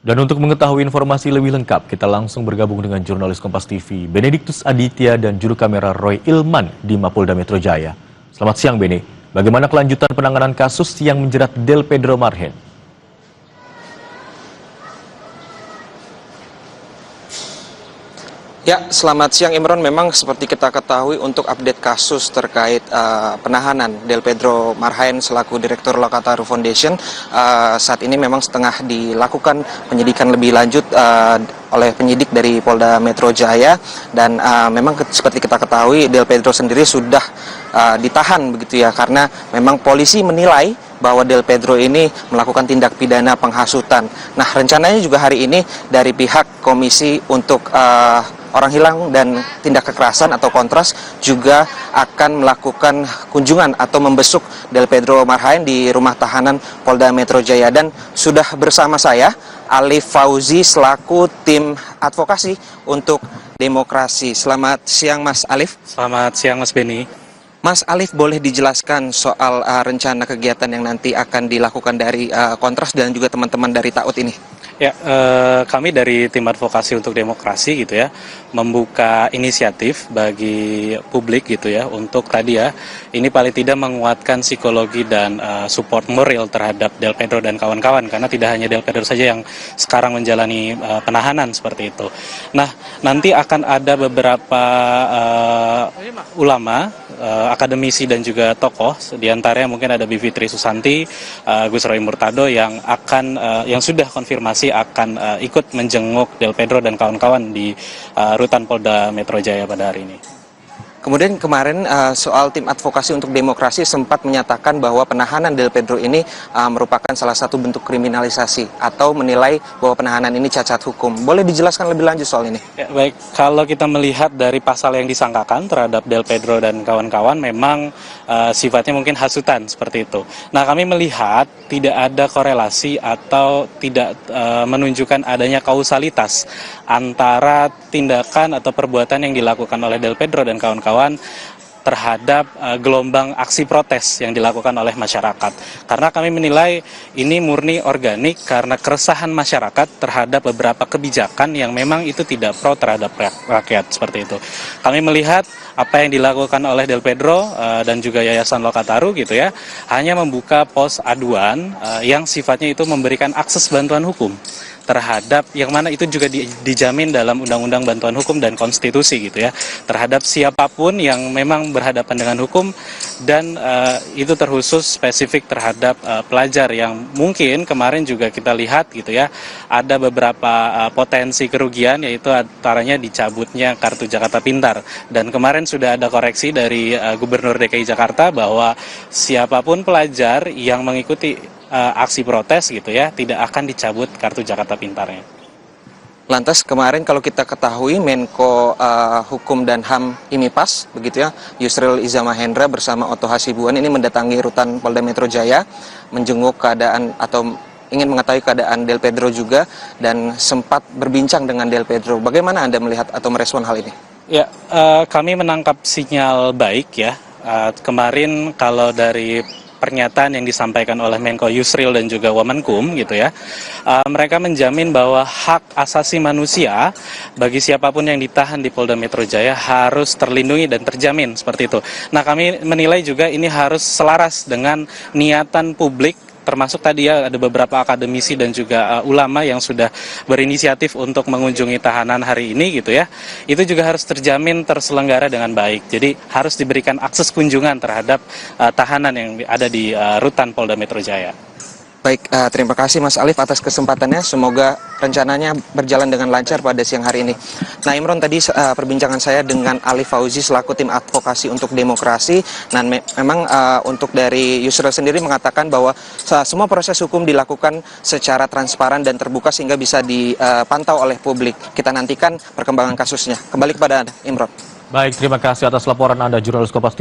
Dan untuk mengetahui informasi lebih lengkap, kita langsung bergabung dengan jurnalis Kompas TV, Benediktus Aditya dan juru kamera Roy Ilman di Mapolda Metro Jaya. Selamat siang, Bene. Bagaimana kelanjutan penanganan kasus yang menjerat Del Pedro Marhen? Ya, selamat siang Imron. Memang seperti kita ketahui untuk update kasus terkait penahanan Del Pedro Marhen selaku Direktur Lokataru Foundation, saat ini memang setengah dilakukan penyidikan lebih lanjut oleh penyidik dari Polda Metro Jaya, dan memang seperti kita ketahui Del Pedro sendiri sudah ditahan begitu ya, karena memang polisi menilai bahwa Del Pedro ini melakukan tindak pidana penghasutan. Nah, rencananya juga hari ini dari pihak Komisi untuk Orang Hilang dan Tindak Kekerasan atau Kontras juga akan melakukan kunjungan atau membesuk Del Pedro Marhen di rumah tahanan Polda Metro Jaya. Dan sudah bersama saya Alif Fauzi selaku tim advokasi untuk demokrasi. Selamat siang Mas Alif. Selamat siang Mas Beni. Mas Alif, boleh dijelaskan soal rencana kegiatan yang nanti akan dilakukan dari Kontras dan juga teman-teman dari TAUT ini? Ya, kami dari tim advokasi untuk demokrasi gitu ya, membuka inisiatif bagi publik gitu ya, untuk tadi ya, ini paling tidak menguatkan psikologi dan support moral terhadap Del Pedro dan kawan-kawan, karena tidak hanya Del Pedro saja yang sekarang menjalani penahanan seperti itu. Nah, nanti akan ada beberapa ulama, akademisi dan juga tokoh, diantaranya mungkin ada Bivitri Susanti, Gus Roy Murtado yang akan yang sudah konfirmasi akan ikut menjenguk Del Pedro dan kawan-kawan di rutan Polda Metro Jaya pada hari ini. Kemudian kemarin soal tim advokasi untuk demokrasi sempat menyatakan bahwa penahanan Del Pedro ini merupakan salah satu bentuk kriminalisasi atau menilai bahwa penahanan ini cacat hukum. Boleh dijelaskan lebih lanjut soal ini? Ya, baik, kalau kita melihat dari pasal yang disangkakan terhadap Del Pedro dan kawan-kawan memang sifatnya mungkin hasutan seperti itu. Nah, kami melihat tidak ada korelasi atau tidak menunjukkan adanya kausalitas antara tindakan atau perbuatan yang dilakukan oleh Del Pedro dan kawan-kawan terhadap gelombang aksi protes yang dilakukan oleh masyarakat. Karena kami menilai ini murni organik karena keresahan masyarakat terhadap beberapa kebijakan yang memang itu tidak pro terhadap rakyat seperti itu. Kami melihat apa yang dilakukan oleh Del Pedro dan juga Yayasan Lokataru gitu ya, hanya membuka pos aduan yang sifatnya itu memberikan akses bantuan hukum terhadap yang mana itu juga dijamin dalam Undang-Undang Bantuan Hukum dan Konstitusi gitu ya, terhadap siapapun yang memang berhadapan dengan hukum, dan itu terkhusus spesifik terhadap pelajar yang mungkin kemarin juga kita lihat gitu ya, ada beberapa potensi kerugian, yaitu antaranya dicabutnya kartu Jakarta Pintar, dan kemarin sudah ada koreksi dari Gubernur DKI Jakarta bahwa siapapun pelajar yang mengikuti aksi protes gitu ya, tidak akan dicabut kartu Jakarta Pintarnya. Lantas kemarin kalau kita ketahui Menko Hukum dan HAM IMIPAS begitu ya, Yusril Iza Mahendra bersama Oto Hasibuan ini mendatangi rutan Polda Metro Jaya, menjenguk keadaan atau ingin mengetahui keadaan Del Pedro juga, dan sempat berbincang dengan Del Pedro. Bagaimana Anda melihat atau merespon hal ini? Ya, kami menangkap sinyal baik ya. Kemarin kalau dari pernyataan yang disampaikan oleh Menko Yusril dan juga Wamenkum gitu ya, mereka menjamin bahwa hak asasi manusia bagi siapapun yang ditahan di Polda Metro Jaya harus terlindungi dan terjamin seperti itu. Nah, kami menilai juga ini harus selaras dengan niatan publik, termasuk tadi ya ada beberapa akademisi dan juga ulama yang sudah berinisiatif untuk mengunjungi tahanan hari ini gitu ya. Itu juga harus terjamin terselenggara dengan baik. Jadi harus diberikan akses kunjungan terhadap tahanan yang ada di rutan Polda Metro Jaya. Baik, terima kasih Mas Alif atas kesempatannya. Semoga rencananya berjalan dengan lancar pada siang hari ini. Nah, Imron, tadi perbincangan saya dengan Alif Fauzi selaku tim advokasi untuk demokrasi. Nah, memang untuk dari Yusril sendiri mengatakan bahwa semua proses hukum dilakukan secara transparan dan terbuka sehingga bisa dipantau oleh publik. Kita nantikan perkembangan kasusnya. Kembali kepada Anda, Imron. Baik, terima kasih atas laporan Anda, jurnalis Kompas TV.